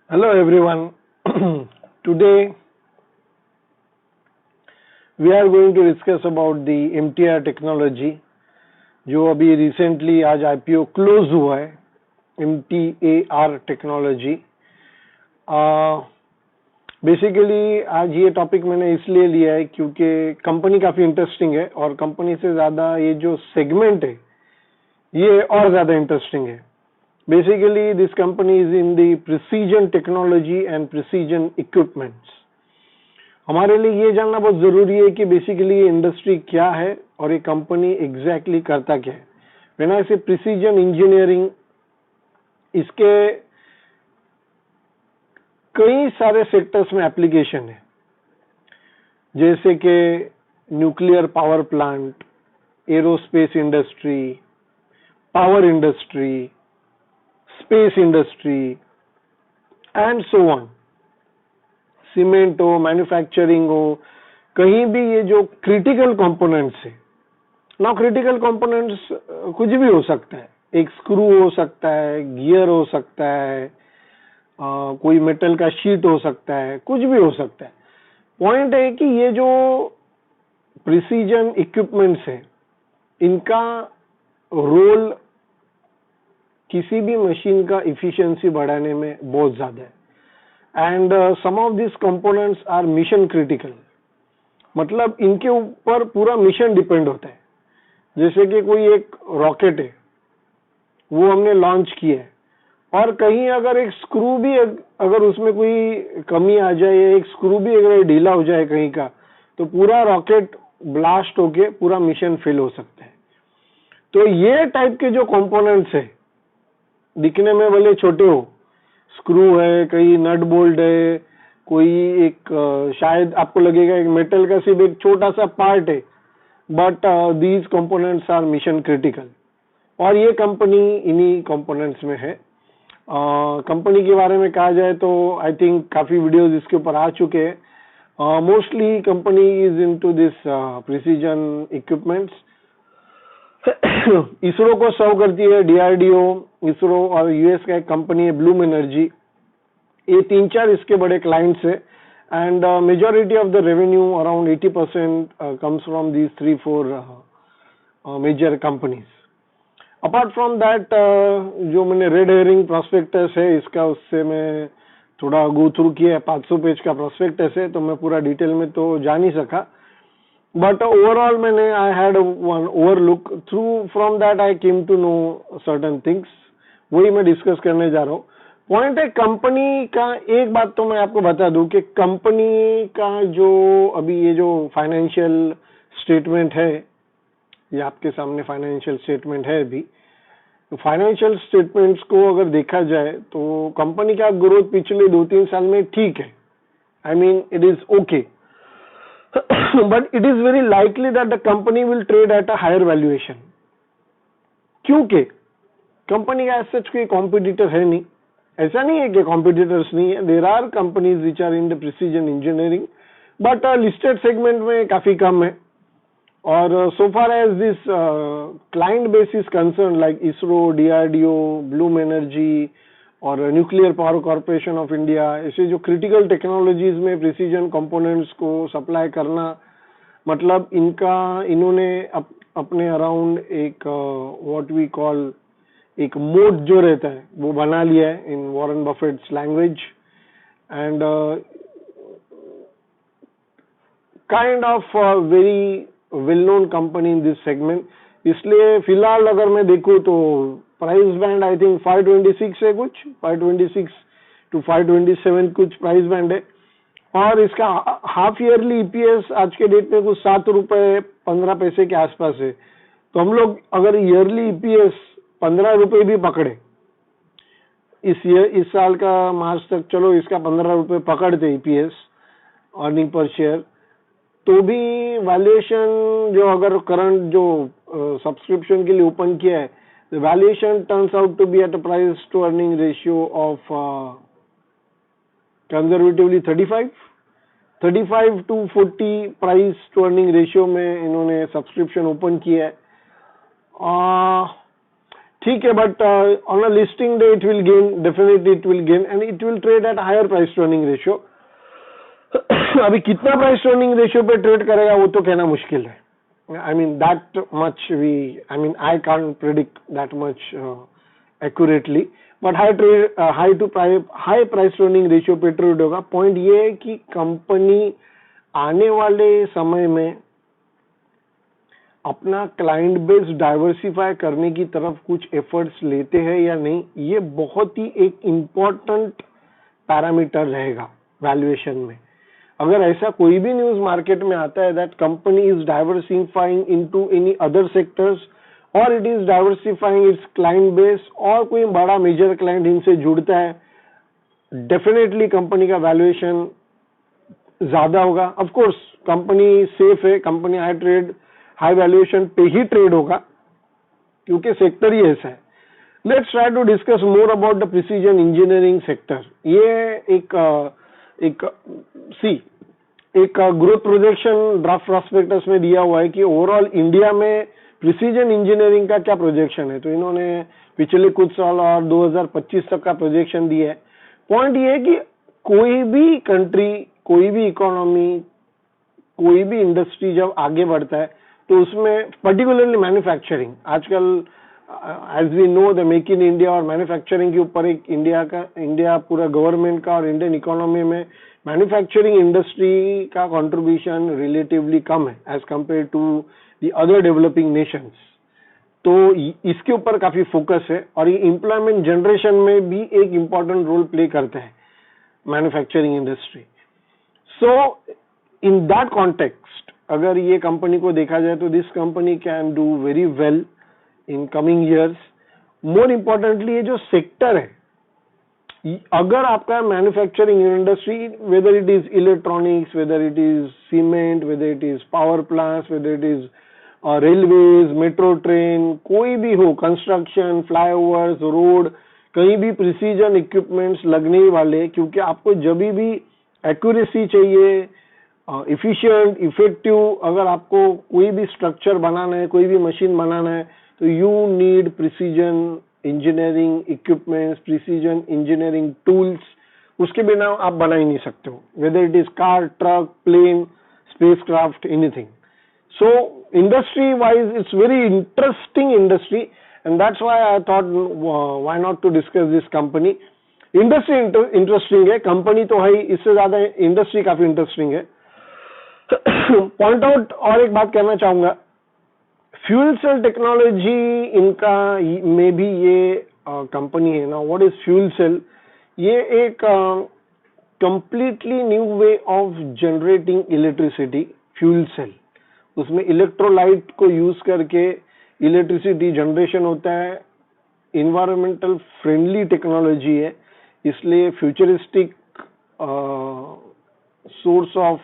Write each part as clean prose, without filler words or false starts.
Hello everyone. Today we are going to discuss about the MTR technology जो अभी recently आज IPO close हुआ है MTAR टेक्नोलॉजी। बेसिकली आज ये टॉपिक मैंने इसलिए लिया है क्योंकि कंपनी काफ़ी इंटरेस्टिंग है और कंपनी से ज़्यादा ये जो सेगमेंट है ये और ज़्यादा इंटरेस्टिंग है। Basically, this company is in the precision technology and precision equipments. हमारे लिए ये जानना बहुत ज़रूरी है कि बेसिकली ये इंडस्ट्री क्या है और ये कंपनी एग्जैक्टली करता क्या है। When I say precision engineering, इसके कई सारे सेक्टर्स में एप्लीकेशन है, जैसे कि nuclear power plant, aerospace industry, power industry, space industry and so on. Cement हो, मैन्युफैक्चरिंग हो, कहीं भी ये जो क्रिटिकल कंपोनेंट्स है ना, क्रिटिकल कंपोनेंट्स कुछ भी हो सकता है। एक स्क्रू हो सकता है, गियर हो सकता है, कोई मेटल का शीट हो सकता है, कुछ भी हो सकता है। पॉइंट है कि ये जो प्रिसीजन इक्विपमेंट्स है इनका रोल किसी भी मशीन का इफिशिएंसी बढ़ाने में बहुत ज्यादा है। And some of this components are mission critical, मतलब इनके ऊपर पूरा मिशन डिपेंड होता है। जैसे कि कोई एक रॉकेट है, वो हमने लॉन्च किया है और कहीं अगर एक स्क्रू भी अगर उसमें कोई कमी आ जाए या एक स्क्रू भी अगर ढीला हो जाए कहीं का, तो पूरा रॉकेट ब्लास्ट होके पूरा मिशन फेल हो सकता है। तो ये टाइप के जो कंपोनेंट्स है, दिखने में भले छोटे हो, स्क्रू है, कहीं नट बोल्ट है, कोई एक शायद आपको लगेगा एक मेटल का सिर्फ एक छोटा सा पार्ट है, but these components are mission critical और ये कंपनी इन्हीं कंपोनेंट्स में है। कंपनी के बारे में कहा जाए तो आई थिंक काफी वीडियोस इसके ऊपर आ चुके हैं। Mostly company is into this precision equipments. ISRO को सर्व करती है डीआरडीओ, इसरो और यूएस का एक कंपनी है ब्लूम एनर्जी। ये 3-4 इसके बड़े क्लाइंट्स है and majority of the revenue around 80% comes from these 3-4 major companies. Apart from that जो मैंने रेड हेयरिंग प्रोस्पेक्टस है इसका, उससे मैं थोड़ा गो थ्रू किया है। 500 पेज का प्रोस्पेक्टस है, तो मैं पूरा डिटेल में तो जा नहीं सका, बट ओवरऑल मैंने I had one overlook through. From that I came to know certain things, वही मैं डिस्कस करने जा रहा हूँ। पॉइंट है कंपनी का, एक बात तो मैं आपको बता दूं कि कंपनी का जो अभी ये जो फाइनेंशियल स्टेटमेंट है, ये आपके सामने फाइनेंशियल स्टेटमेंट है अभी। तो फाइनेंशियल स्टेटमेंट्स को अगर देखा जाए तो कंपनी का ग्रोथ पिछले 2-3 साल में ठीक है, I mean it is okay, but it is very likely that the company will trade at a higher valuation, क्योंकि कंपनी का ऐसा कोई कॉम्पिटिटर है नहीं। ऐसा नहीं है कि कॉम्पिटिटर्स नहीं है, there are companies which are in the precision engineering, but listed segment में काफी कम है। और so far as this client base is concern, like ISRO, DRDO, Bloom Energy और Nuclear Power Corporation of India, ऐसे जो क्रिटिकल टेक्नोलॉजीज में प्रिसीजन कंपोनेंट्स को सप्लाई करना, मतलब इन्होंने अपने अराउंड एक व्हाट वी कॉल एक मोट जो रहता है वो बना लिया है in Warren Buffett's language, and kind of very well known company in this segment. इसलिए फिलहाल अगर मैं देखूं तो प्राइस बैंड आई थिंक 526 है, कुछ 526 to 527 कुछ प्राइस बैंड है। और इसका हाफ ईयरली ईपीएस आज के डेट में कुछ 7 रुपए 15 पैसे के आसपास है। तो हम लोग अगर ईयरली ईपीएस 15 रुपए भी पकड़े इस साल का मार्च तक, चलो इसका 15 रुपए पकड़ते ईपीएस अर्निंग पर शेयर, तो भी वैल्यूएशन जो अगर करंट जो सब्सक्रिप्शन के लिए ओपन किया है, the valuation turns out to be at a price to earning ratio of conservatively 35 to 40 price to earning ratio में इन्होंने सब्सक्रिप्शन ओपन किया है। ठीक है, but on a listing day it will gain, definitely it will gain and it will trade at higher price to earning ratio. अभी कितना price to earning ratio पे trade करेगा वो तो कहना मुश्किल है. I mean that much I can't predict that much accurately, but high price to earning ratio पे ट्रेड होगा. पॉइंट ये है कि कंपनी आने वाले समय में अपना क्लाइंट बेस डाइवर्सिफाई करने की तरफ कुछ एफर्ट्स लेते हैं या नहीं, ये बहुत ही एक इम्पोर्टेंट पैरामीटर रहेगा वैल्यूएशन में. अगर ऐसा कोई भी न्यूज मार्केट में आता है that company is diversifying into any other sectors और it is diversifying its client base और कोई बड़ा मेजर क्लाइंट इनसे जुड़ता है, डेफिनेटली कंपनी का वैल्यूएशन ज्यादा होगा. ऑफ कोर्स कंपनी सेफ है, कंपनी हाई वैल्यूएशन पे ही ट्रेड होगा क्योंकि सेक्टर ही ऐसा है. Let's try to discuss more about the precision engineering sector. ये एक ग्रोथ प्रोजेक्शन ड्राफ्ट प्रॉस्पेक्टस में दिया हुआ है कि ओवरऑल इंडिया में प्रिसीजन इंजीनियरिंग का क्या प्रोजेक्शन है. तो इन्होंने पिछले कुछ साल और 2025 तक का प्रोजेक्शन दिया है. पॉइंट ये है कि कोई भी कंट्री, कोई भी इकोनॉमी, कोई भी इंडस्ट्री जब आगे बढ़ता है तो उसमें पर्टिकुलरली मैन्युफैक्चरिंग, आजकल as we know the make in India और मैन्युफैक्चरिंग के ऊपर एक इंडिया पूरा गवर्नमेंट का और इंडियन इकोनॉमी में मैन्युफैक्चरिंग इंडस्ट्री का कंट्रीब्यूशन रिलेटिवली कम है as compare to the other developing nations. तो इसके ऊपर काफी फोकस है और ये एम्प्लॉयमेंट जनरेशन में भी एक इम्पॉर्टेंट रोल प्ले करते हैं manufacturing industry. So in that context अगर ये कंपनी को देखा जाए तो this company can do very well in coming years. More importantly ये जो सेक्टर है, अगर आपका manufacturing industry, weather it is electronics, weather it is cement, weather it is power plants, weather it is railways, metro train, कोई भी हो, construction, flyovers, road, कहीं भी प्रिसीजन इक्विपमेंट्स लगने ही वाले, क्योंकि आपको जब भी एक्यूरेसी चाहिए, इफिशिएंट, इफेक्टिव, अगर आपको कोई भी स्ट्रक्चर बनाना है, कोई भी मशीन बनाना है, तो you need precision engineering equipments, precision engineering tools. उसके बिना आप बना ही नहीं सकते हो, whether it is car, truck, plane, spacecraft, anything. So industry wise it's very interesting industry and that's why I thought why not to discuss this company. Industry interesting है, company तो है, इससे ज्यादा इंडस्ट्री काफी इंटरेस्टिंग है. Point out और एक बात कहना चाहूंगा, फ्यूल सेल टेक्नोलॉजी इनका में भी ये कंपनी है ना. What is fuel cell? ये एक completely new way of generating electricity. Fuel cell, उसमें इलेक्ट्रोलाइट को यूज करके इलेक्ट्रिसिटी जनरेशन होता है. इन्वायरमेंटल फ्रेंडली टेक्नोलॉजी है, इसलिए futuristic source of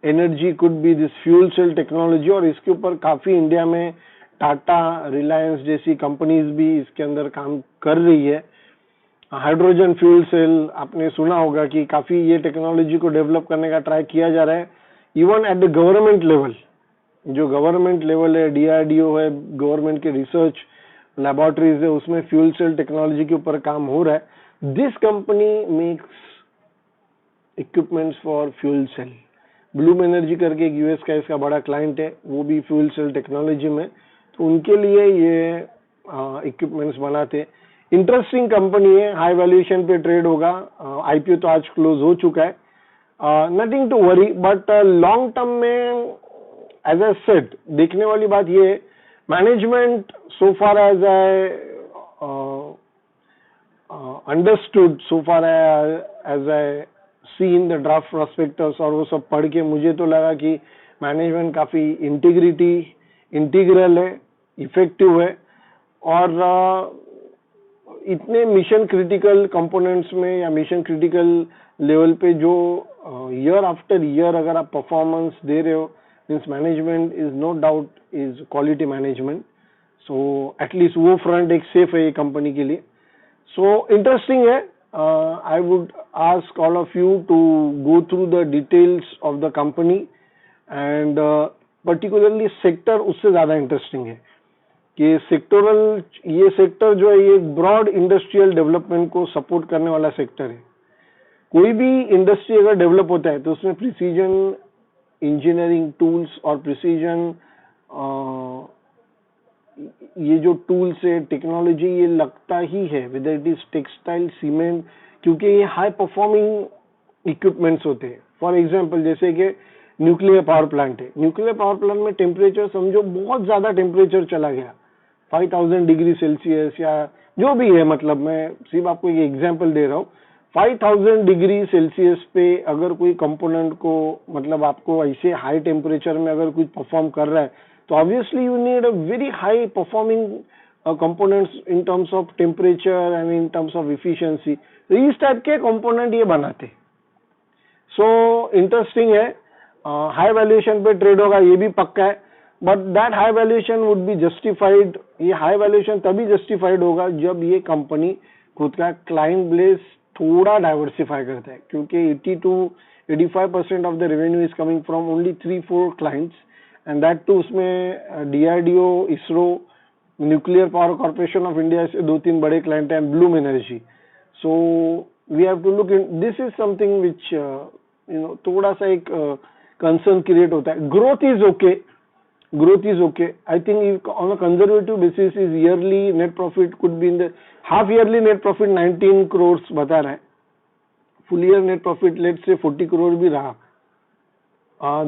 energy could be this fuel cell technology. और इसके ऊपर काफी इंडिया में टाटा, रिलायंस जैसी कंपनीज भी इसके अंदर काम कर रही है. हाइड्रोजन फ्यूल सेल आपने सुना होगा कि काफी ये टेक्नोलॉजी को डेवलप करने का ट्राई किया जा रहा है. Even at the government level, जो गवर्नमेंट लेवल है, DRDO है, गवर्नमेंट के रिसर्च लैबोरेटरीज है, उसमें फ्यूल सेल टेक्नोलॉजी के ऊपर काम हो रहा है. This company makes equipments for fuel cell. Bloom Energy करके एक US का इसका बड़ा क्लाइंट है, वो भी फ्यूल सेल टेक्नोलॉजी में, तो उनके लिए ये इक्विपमेंट्स बनाते. इंटरेस्टिंग कंपनी है, हाई वैल्यूएशन पे ट्रेड होगा. IPO तो आज क्लोज हो चुका है. Nothing to worry, but long term में एज आई सेड देखने वाली बात ये है, management so far as I understood, so far as I see in the draft prospectus और वो सब पढ़ के मुझे तो लगा कि मैनेजमेंट काफी इंटीग्रल है, इफेक्टिव है और इतने मिशन क्रिटिकल कंपोनेंट्स में या मिशन क्रिटिकल लेवल पे जो ईयर आफ्टर ईयर अगर आप परफॉर्मेंस दे रहे हो, means management is no doubt is quality management. So at least वो फ्रंट एक सेफ है ये कंपनी के लिए. सो इंटरेस्टिंग है. I would ask all of you to go through the details of the company and particularly sector उससे ज्यादा interesting है. कि सेक्टोरल, ये सेक्टर जो है ये ब्रॉड इंडस्ट्रियल डेवलपमेंट को सपोर्ट करने वाला सेक्टर है। कोई भी इंडस्ट्री अगर डेवलप होता है तो उसमें प्रिसीजन इंजीनियरिंग टूल्स और प्रिसीजन ये जो टूल्स है, टेक्नोलॉजी, ये लगता ही है, weather it is textile, cement, क्योंकि ये हाई परफॉर्मिंग इक्विपमेंट्स होते हैं। फॉर एग्जांपल जैसे कि न्यूक्लियर पावर प्लांट है, न्यूक्लियर पावर प्लांट में टेम्परेचर समझो बहुत ज्यादा टेम्परेचर चला गया, 5000 डिग्री सेल्सियस या जो भी है, मतलब मैं सिर्फ आपको एक एग्जांपल दे रहा हूँ। 5000 डिग्री सेल्सियस पे अगर कोई कंपोनेंट को, मतलब आपको ऐसे हाई टेम्परेचर में अगर कुछ परफॉर्म कर रहा है तो obviously you need a very high performing components in terms of temperature and in terms of efficiency. तो इस टाइप के कंपोनेंट ये बनाते। सो इंटरेस्टिंग है, हाई वैल्यूएशन पे ट्रेड होगा ये भी पक्का है, but that high valuation would be justified. ये हाई वैल्यूएशन तभी जस्टिफाइड होगा जब ये कंपनी खुद का क्लाइंट बेस थोड़ा डाइवर्सिफाई करता है, क्योंकि 80 to 85% of the revenue is coming from only 3-4 clients, and that too उसमें DRDO, ISRO, Nuclear Power Corporation of India से 2-3 बड़े क्लाइंट हैं, Bloom Energy. So we have to look in, this is something which थोड़ा सा एक कंसर्न क्रिएट होता है। Growth is okay, growth is okay. I think on a conservative basis is yearly net profit could be in the half yearly net profit 19 crores बता रहा है, full year net profit let's say 40 crore भी रहा।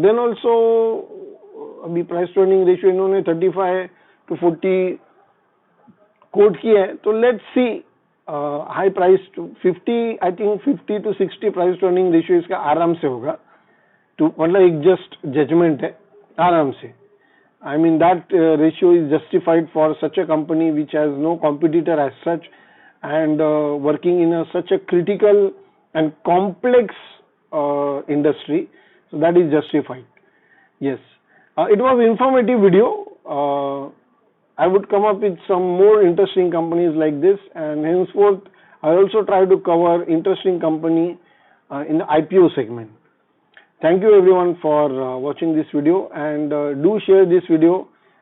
Then also अभी price to earning ratio इन्होंने 35 to 40 coat किया है, तो let's see high price to 50, I think 50 to 60 price to earning ratio इसका आराम से होगा, तो मतलब एक जस्ट जजमेंट है, आराम से। I mean that ratio is justified for such a company which has no competitor as such, and working in such a critical and complex industry, so that is justified. Yes, it was informative video. I would come up with some more interesting companies like this, and henceforth I also try to cover interesting company in the IPO segment. Thank you everyone for watching this video, and do share this video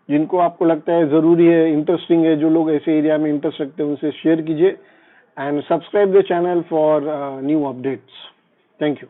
जिनको आपको लगता है जरूरी है, interesting है, जो लोग ऐसे एरिया में इंटरेस्ट रखते हैं उनसे शेयर कीजिए, and subscribe the channel for new updates. Thank you.